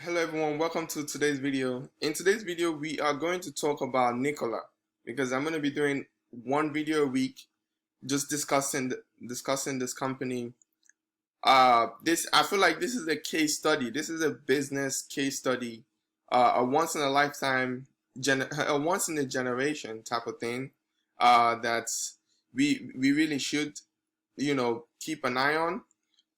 Hello everyone, welcome to today's video. In today's video, we are going to talk about Nikola because I'm going to be doing one video a week, just discussing this company. I feel like this is a case study. This is a business case study, a once in a lifetime, a once in a generation type of thing. That we really should, keep an eye on.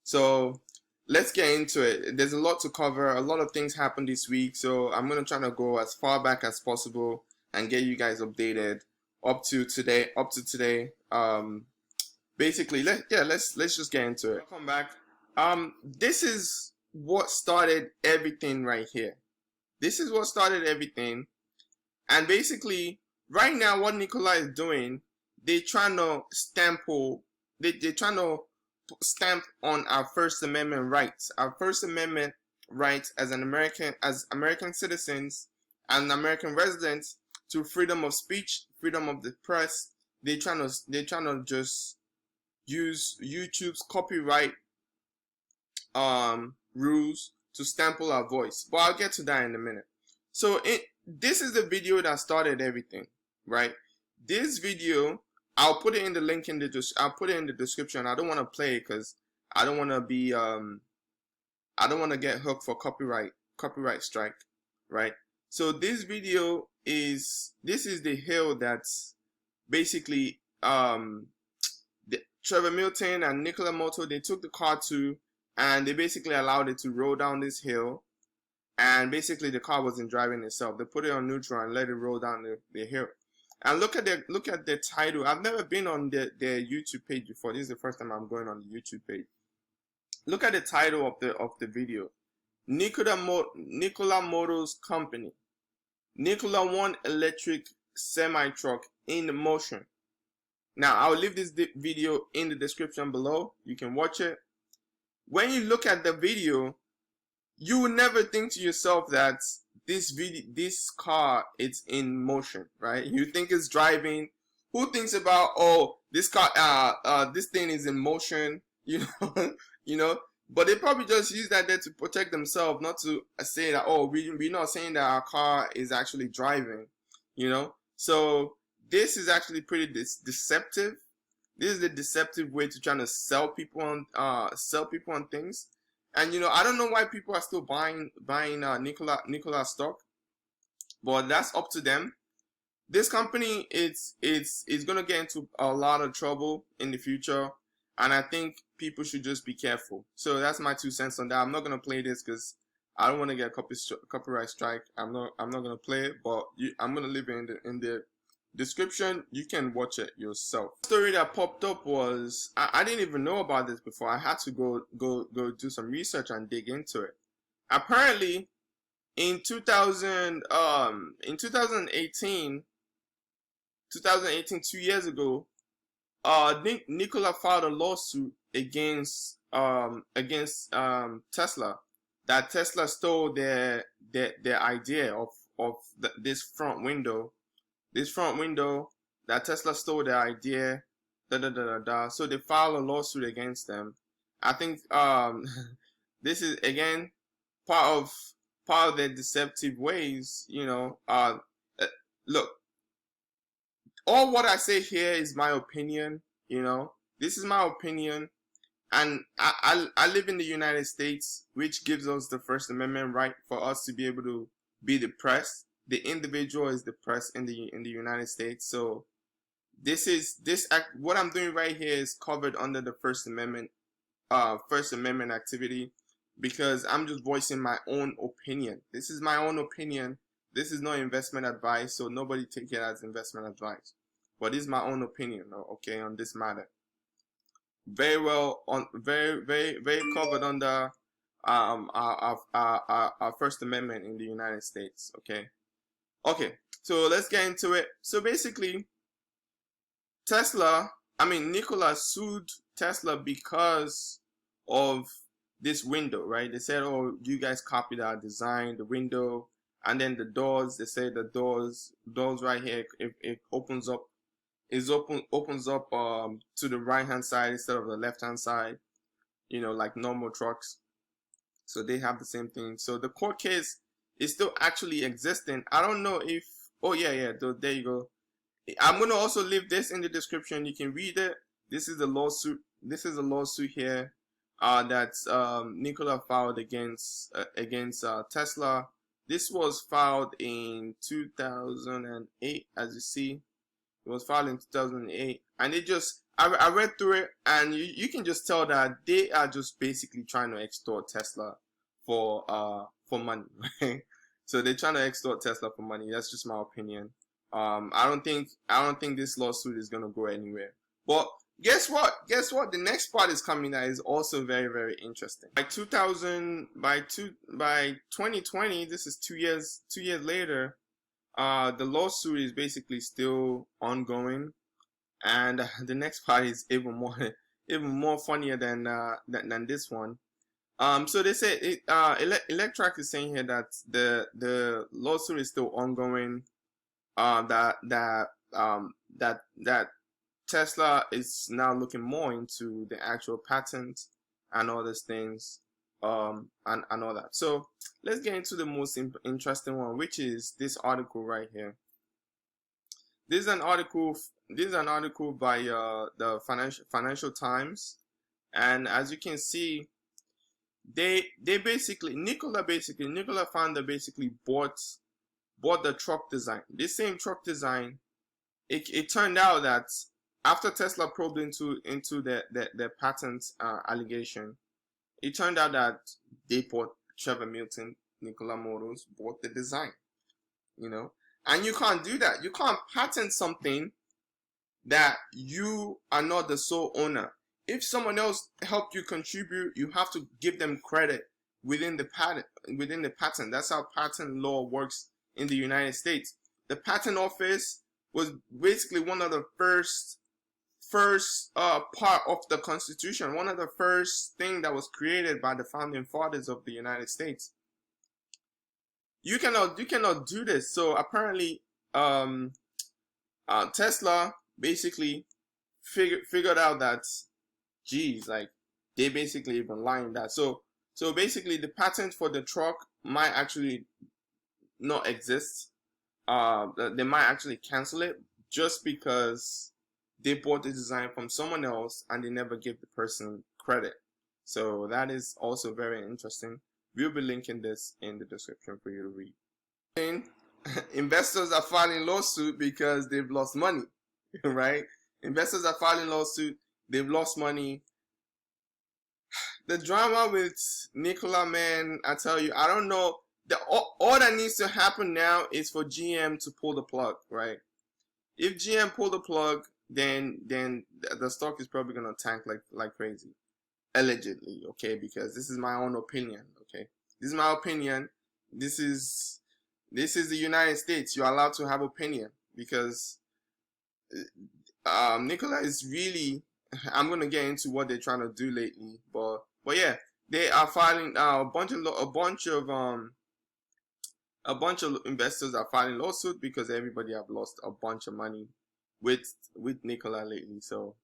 So let's get into it. There's a lot to cover. A lot of things happened this week, so I'm gonna try to go as far back as possible and get you guys updated up to today. Basically, let's just get into it. Welcome back. This is what started everything right here. This is what started everything, and basically, right now, what Nikola is doing, they're trying to stamp on our First Amendment rights. Our First Amendment rights as American citizens and American residents to freedom of speech, freedom of the press. They're trying to just use YouTube's copyright rules to stample our voice. But I'll get to that in a minute. So this is the video that started everything, right? This video, I'll put it in the link I'll put it in the description. I don't want to play it because I don't want to be I don't want to get hooked for copyright strike, right? So this video is the hill that's basically Trevor Milton and Nikola Motors, they took the car to, and they basically allowed it to roll down this hill, and basically the car wasn't driving itself. They put it on neutral and let it roll down the hill. And look at the title. I've never been on their YouTube page before. This is the first time I'm going on the YouTube page. Look at the title of the video. Nikola Motors Company. Nikola One electric semi-truck in motion. Now, I'll leave this video in the description below. You can watch it. When you look at the video, you will never think to yourself that this car is in motion, right? You think it's driving. Who thinks about, oh, this car this thing is in motion, but they probably just use that there to protect themselves, not to say that, oh, we're not saying that our car is actually driving, so this is actually pretty deceptive. This is a deceptive way to try to sell people on things. And I don't know why people are still buying Nikola stock, but that's up to them. This company is gonna get into a lot of trouble in the future, and I think people should just be careful. So that's my 2 cents on that. I'm not gonna play this because I don't want to get a copyright strike. I'm not gonna play it, but I'm gonna leave it in the description. You can watch it yourself. The story that popped up was I didn't even know about this before. I had to go do some research and dig into it. Apparently, in 2018, 2 years ago, Nikola filed a lawsuit against Tesla, that Tesla stole their idea of this front window. That Tesla stole their idea, So they filed a lawsuit against them. I think this is again part of their deceptive ways. Look, all what I say here is my opinion. This is my opinion, and I live in the United States, which gives us the First Amendment right for us to be able to be the press. The individual is the press in the United States. So what I'm doing right here is covered under the First Amendment activity, because I'm just voicing my own opinion. This is my own opinion. This is no investment advice, so nobody take it as investment advice. But this is my own opinion, okay, on this matter. Very covered under our First Amendment in the United States, okay. Okay, so let's get into it. So basically, Nikola sued Tesla because of this window, right? They said, oh, you guys copied our design, the window, and then the doors. They say the doors right here, it opens up to the right hand side instead of the left hand side, like normal trucks. So they have the same thing. So the court case is still actually existing. I don't know if, oh yeah, there you go. I'm going to also leave this in the description. You can read it. This is the lawsuit. This is a lawsuit here that Nikola filed against Tesla. This was filed in 2008, as you see. It was filed in 2008, and it just, I read through it, and you can just tell that they are just basically trying to extort Tesla for money. Right? So they're trying to extort Tesla for money. That's just my opinion. I don't think this lawsuit is gonna go anywhere. But guess what? The next part is coming that is also very, very interesting. By 2020, this is 2 years later. The lawsuit is basically still ongoing, and the next part is even more funnier than this one. So they say Electrac is saying here that the lawsuit is still ongoing. That Tesla is now looking more into the actual patent and all these things, and all that. So let's get into the most interesting one, which is this article right here. This is an article by the Financial Times, and as you can see, they basically Nikola founder basically bought the truck design. This same truck design, it turned out that after Tesla probed into the patent allegation, it turned out that they bought Trevor Milton, Nikola Motors bought the design. You know, and you can't do that. You can't patent something that you are not the sole owner. If someone else helped you contribute, you have to give them credit within the patent. That's how patent law works in the United States. The patent office was basically one of the first part of the Constitution, one of the first thing that was created by the founding fathers of the United States. You cannot do this. So apparently, Tesla basically figured out that, geez, like they basically even lying that. So basically, the patent for the truck might actually not exist. They might actually cancel it just because they bought the design from someone else and they never give the person credit. So that is also very interesting. We'll be linking this in the description for you to read. Investors are filing lawsuit because they've lost money, right? Investors are filing lawsuit. They've lost money. The drama with Nikola, man, I tell you, I don't know. All that needs to happen now is for GM to pull the plug, right? If GM pull the plug, then the stock is probably gonna tank like crazy, allegedly, okay? Because this is my own opinion, okay? This is my opinion. This is the United States. You're allowed to have opinion because Nikola is really. I'm gonna get into what they're trying to do lately, but yeah, they are filing a bunch of investors are filing lawsuit because everybody have lost a bunch of money with Nikola lately. So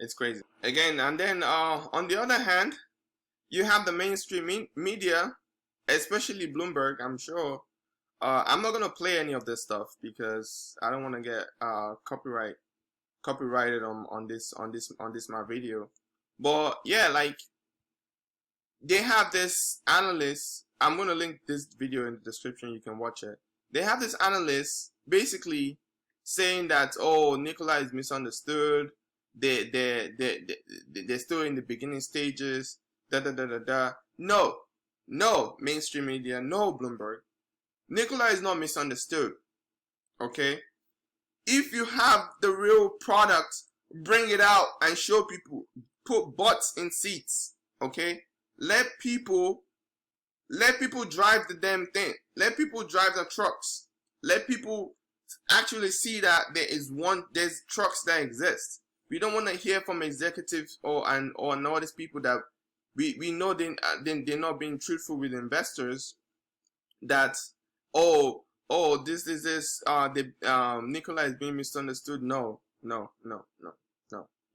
it's crazy again. And then on the other hand, you have the mainstream media, especially Bloomberg. I'm sure. I'm not gonna play any of this stuff because I don't want to get copyrighted on this my video. But yeah, like they have this analyst. I'm gonna link this video in the description. You can watch it. They have this analyst basically saying that, oh, Nikola is misunderstood. They're still in the beginning stages. No, mainstream media, no Bloomberg. Nikola is not misunderstood. Okay, if you have the real product, bring it out and show people. Put butts in seats. Okay, let people drive the damn thing. Let people drive the trucks. Let people actually see that there's trucks that exist. We don't want to hear from executives or all these people that we know they're not being truthful with investors. That Nikola is being misunderstood. No.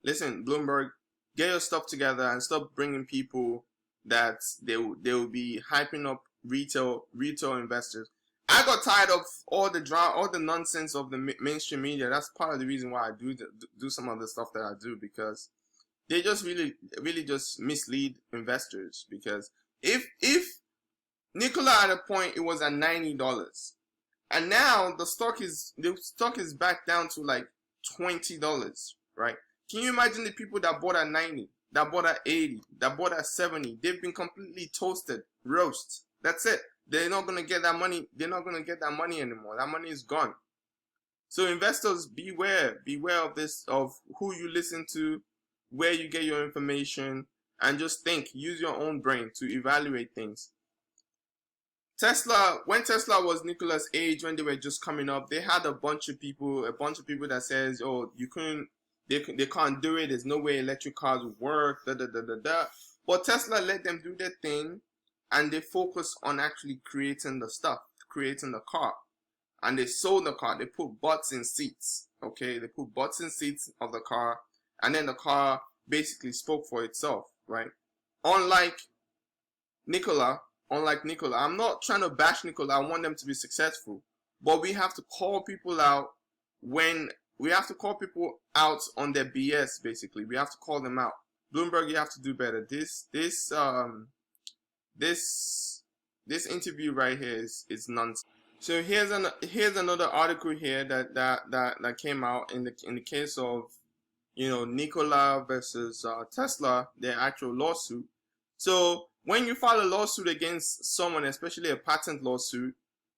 Listen, Bloomberg, get your stuff together and stop bringing people that they will be hyping up retail investors. I got tired of all the drama, all the nonsense of the mainstream media. That's part of the reason why I do some of the stuff that I do, because they just really just mislead investors. Because if Nikola at a point it was at $90, and now the stock is back down to like $20, right? Can you imagine the people that bought at 90, that bought at 80, that bought at 70? They've been completely toasted, roast. That's it. They're not gonna get that money. They're not gonna get that money anymore. That money is gone. So investors, beware of this, of who you listen to, where you get your information, and just think. Use your own brain to evaluate things. Tesla, when Tesla was Nikola's age, when they were just coming up, they had a bunch of people that says, oh, they can't do it. There's no way electric cars will work. But Tesla let them do their thing, and they focused on actually creating the stuff, creating the car. And they sold the car. They put butts in seats. Okay, they put butts in seats of the car, and then the car basically spoke for itself, right? Unlike Nikola, I'm not trying to bash Nikola. I want them to be successful, but we have to call people out on their BS. Basically, we have to call them out. Bloomberg, you have to do better. This interview right here is nonsense. So here's another article here that came out in the case of, you know, Nikola versus Tesla, their actual lawsuit. So when you file a lawsuit against someone, especially a patent lawsuit,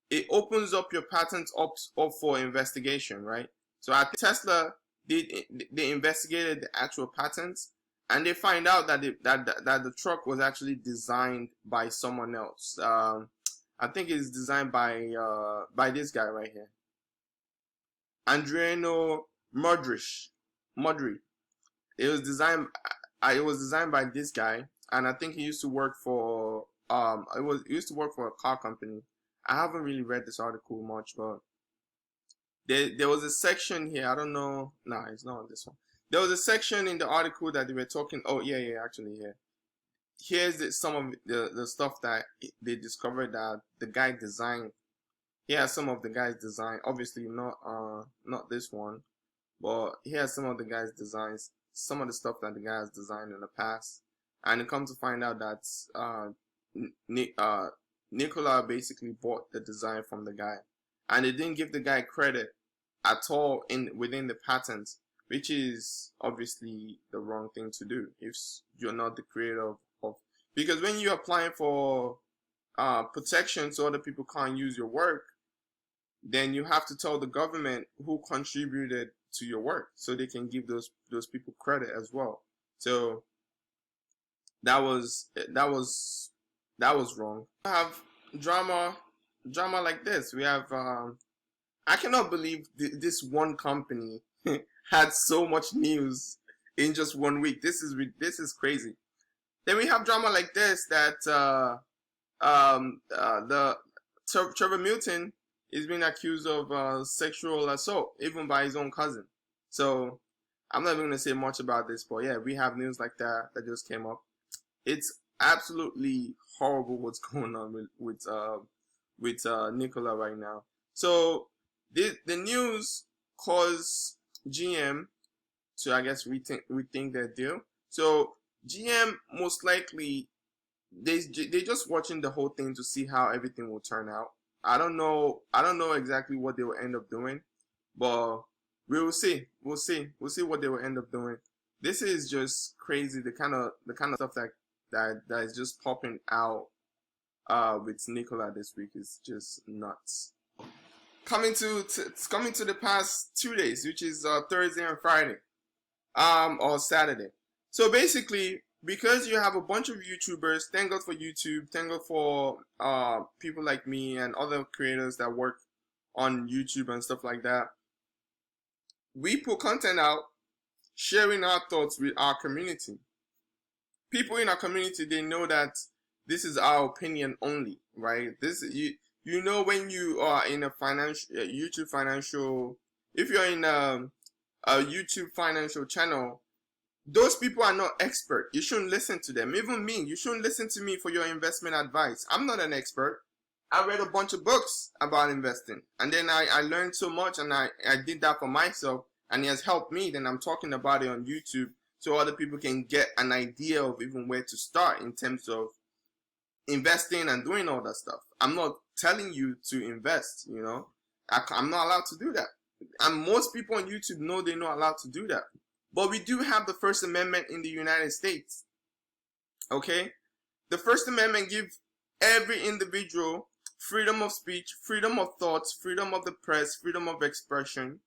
it opens up your patent up for investigation, right? So at Tesla, they investigated the actual patents, and they find out that that the truck was actually designed by someone else. I think it's designed by this guy right here, Adriano Modri. It was designed by this guy, and I think he used to work for he used to work for a car company. I haven't really read this article much, but there was a section here. I don't know. Nah, it's not on this one. There was a section in the article that they were talking. Oh yeah, actually here. Here's some of the stuff that they discovered that the guy designed. Here are some of the guy's design. Obviously not this one, but here are some of the guy's designs. Some of the stuff that the guy has designed in the past, and it comes to find out that Nikola basically bought the design from the guy, and it didn't give the guy credit at all within the patent, which is obviously the wrong thing to do if you're not the creator of, because when you're applying for protection so other people can't use your work, then you have to tell the government who contributed to your work so they can give those people credit as well. So that was wrong. We have drama like this. We have I cannot believe this one company had so much news in just 1 week. This is crazy. Then we have drama like this, that Trevor Milton is being accused of sexual assault, even by his own cousin. So I'm not even going to say much about this, but yeah, we have news like that just came up. It's absolutely horrible what's going on with Nikola right now. So the news caused GM to, I guess, rethink their deal. So GM most likely they just watching the whole thing to see how everything will turn out. I don't know exactly what they will end up doing, but we will see. We'll see what they will end up doing. This is just crazy. The kind of stuff that is just popping out with Nikola this week is just nuts. Coming to the past 2 days, which is Thursday and Friday, or Saturday. So basically, because you have a bunch of YouTubers, thank God for YouTube, thank God for people like me and other creators that work on YouTube and stuff like that. We put content out, sharing our thoughts with our community. People in our community, they know that this is our opinion only, right? You know, when you are in a if you're in a YouTube financial channel, those people are not expert. You shouldn't listen to them. Even me, you shouldn't listen to me for your investment advice. I'm not an expert. I read a bunch of books about investing, and then I learned so much, and I did that for myself, and it has helped me. Then I'm talking about it on YouTube so other people can get an idea of even where to start in terms of investing and doing all that stuff. I'm not telling you to invest, you know. I'm not allowed to do that. And most people on YouTube know they're not allowed to do that. But we do have the First Amendment in the United States. Okay? The First Amendment gives every individual freedom of speech, freedom of thoughts, freedom of the press, freedom of expression.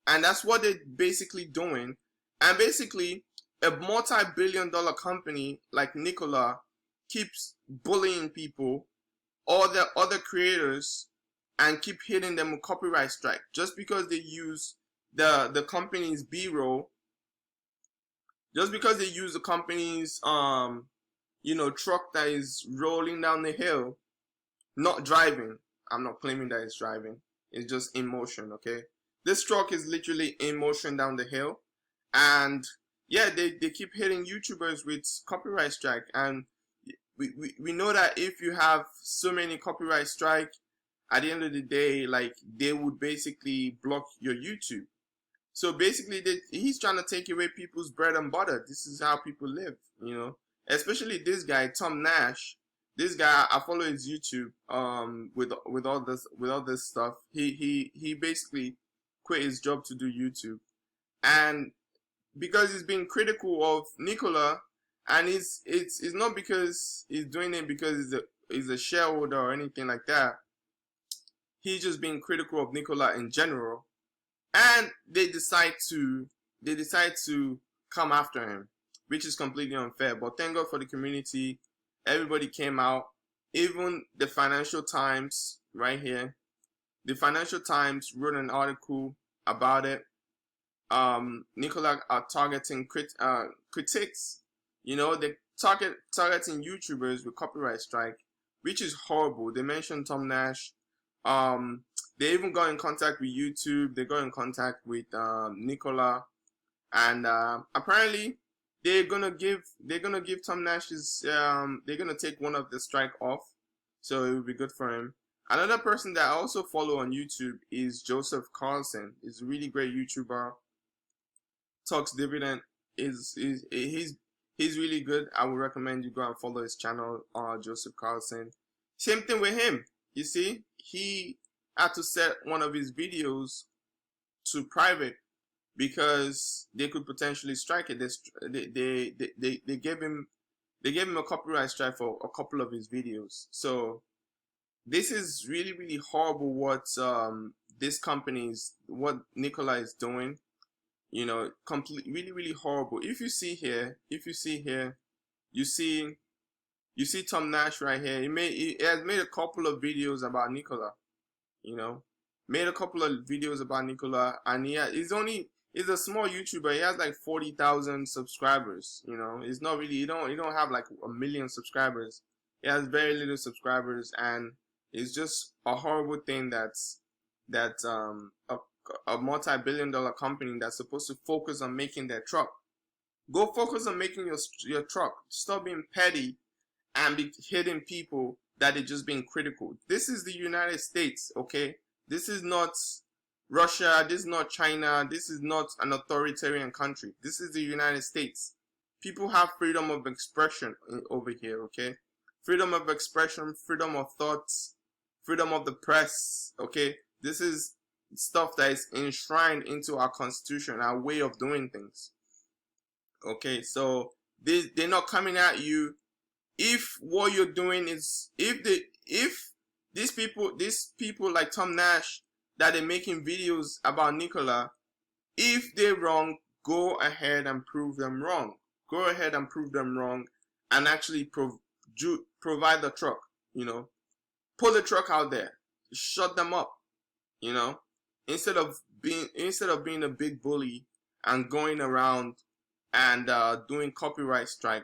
And that's what they're basically doing. And basically, a multi-billion-dollar company like Nikola keeps bullying people, all the other creators, and keep hitting them with copyright strike just because they use the company's B-roll, just because they use the company's truck that is rolling down the hill, not driving. I'm not claiming that it's driving. It's just in motion, okay? This truck is literally in motion down the hill, and yeah, they keep hitting YouTubers with copyright strike. And we know that if you have so many copyright strike, at the end of the day, like, they would basically block your YouTube. So basically, he's trying to take away people's bread and butter. This is how people live, you know. Especially this guy, Tom Nash. This guy, I follow his YouTube. With all this stuff, he basically quit his job to do YouTube, and because he's being critical of Nikola, and it's not because he's doing it because he's a shareholder or anything like that. He's just being critical of Nikola in general, and they decide to come after him, which is completely unfair. But thank God for the community. Everybody came out. Even the Financial Times, right here, the Financial Times wrote an article about it. Nikola are targeting critics. You know, they targeting YouTubers with copyright strike, which is horrible. They mentioned Tom Nash. They even got in contact with YouTube. They got in contact with Nikola, and apparently they're gonna give Tom Nash's they're gonna take one of the strike off, so it will be good for him. Another person that I also follow on YouTube is Joseph Carlson. He's a really great YouTuber. Talks dividend. He's really good. I would recommend you go and follow his channel, Joseph Carlson. Same thing with him. You see, he had to set one of his videos to private because they could potentially strike it. They gave him a copyright strike for a couple of his videos. So this is really, really horrible what what Nikola is doing. You know, really, really horrible. If you see here, you see Tom Nash right here. He has made a couple of videos about Nikola. You know, made a couple of videos about Nikola, and he's a small YouTuber. He has like 40,000 subscribers. You know, it's not really, he don't have like 1 million subscribers. He has very little subscribers, and it's just a horrible thing that a multi-billion-dollar company that's supposed to focus on making their truck. Go focus on making your truck. Stop being petty and be hitting people that are just being critical. This is the United States, okay? This is not Russia. This is not China. This is not an authoritarian country. This is the United States. People have freedom of expression over here, okay? Freedom of expression, freedom of thoughts, freedom of the press, okay? This is stuff that is enshrined into our constitution, our way of doing things. Okay, so they're not coming at you if what you're doing is, if these people like Tom Nash that are making videos about Nikola, if they're wrong, go ahead and prove them wrong. Go ahead and prove them wrong, and actually provide the truck. You know, put the truck out there, shut them up. You know, instead of being a big bully and going around and doing copyright strike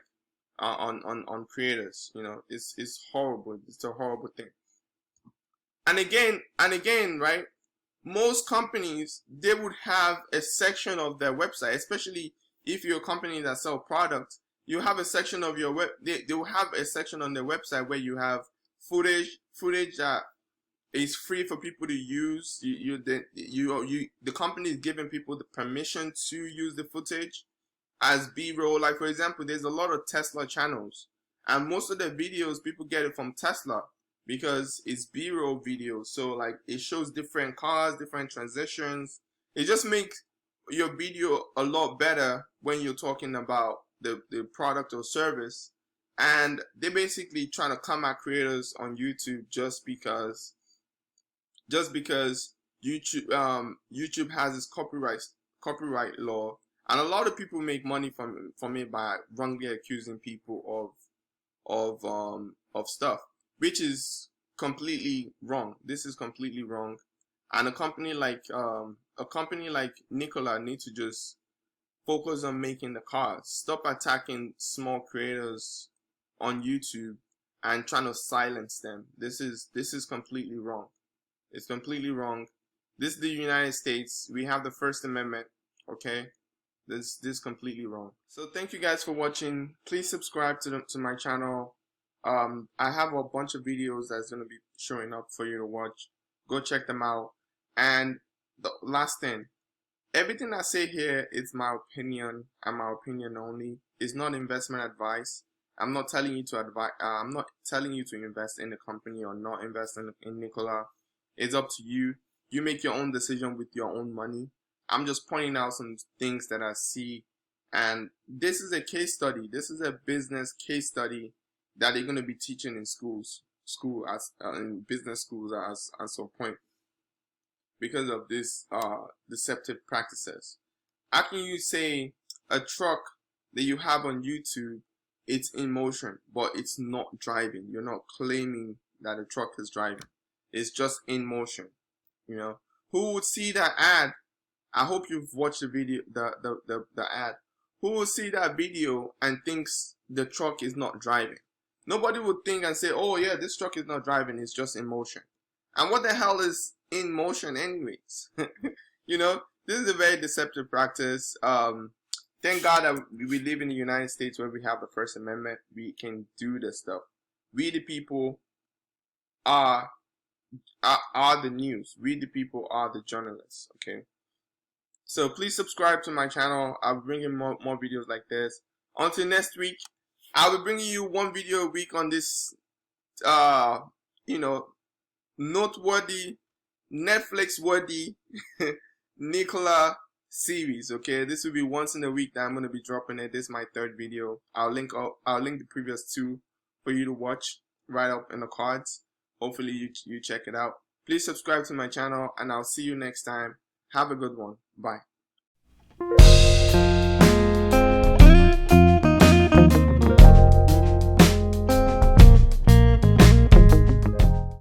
on creators. You know, it's horrible. It's a horrible thing. And again, right? Most companies, they would have a section of their website, especially if you're a company that sell products, you have a section of your web. They will have a section on their website where you have footage that is free for people to use. The company is giving people the permission to use the footage as B-roll. Like for example, there's a lot of Tesla channels, and most of the videos people get it from Tesla because it's B-roll videos. So like it shows different cars, different transitions. It just makes your video a lot better when you're talking about the product or service. And they're basically trying to come at creators on YouTube just because YouTube has this copyright law, and a lot of people make money from it by wrongly accusing people of stuff, which is completely wrong. This is completely wrong, and a company like Nikola needs to just focus on making the cars. Stop attacking small creators on YouTube and trying to silence them. This is completely wrong. It's completely wrong. This is the United States. We have the First Amendment. Okay, this is completely wrong. So thank you guys for watching. Please subscribe to my channel. I have a bunch of videos that's gonna be showing up for you to watch. Go check them out. And the last thing, everything I say here is my opinion and my opinion only. It's not investment advice. I'm not telling you to I'm not telling you to invest in the company or not invest in Nikola. It's up to you. You make your own decision with your own money. I'm just pointing out some things that I see, and this is a case study. This is a business case study that they're going to be teaching in in business schools at some point because of this deceptive practices. How can you say a truck that you have on YouTube, it's in motion, but it's not driving? You're not claiming that a truck is driving. It's just in motion. You know, who would see that ad? I hope you've watched the video, the ad. Who will see that video and thinks the truck is not driving? Nobody would think and say, oh yeah, this truck is not driving, it's just in motion. And what the hell is in motion anyways? You know, this is a very deceptive practice. Thank God that we live in the United States where we have the First Amendment. We can do this stuff. We the people are the news. We the people are the journalists. Okay, so please subscribe to my channel. I'll bring in more videos like this. Until next week, I'll be bringing you one video a week on this you know, noteworthy, Netflix worthy Nikola series. Okay, this will be once in a week that I'm gonna be dropping it. This is my third video. I'll link the previous two for you to watch right up in the cards. Hopefully you check it out. Please subscribe to my channel, and I'll see you next time. Have a good one. Bye.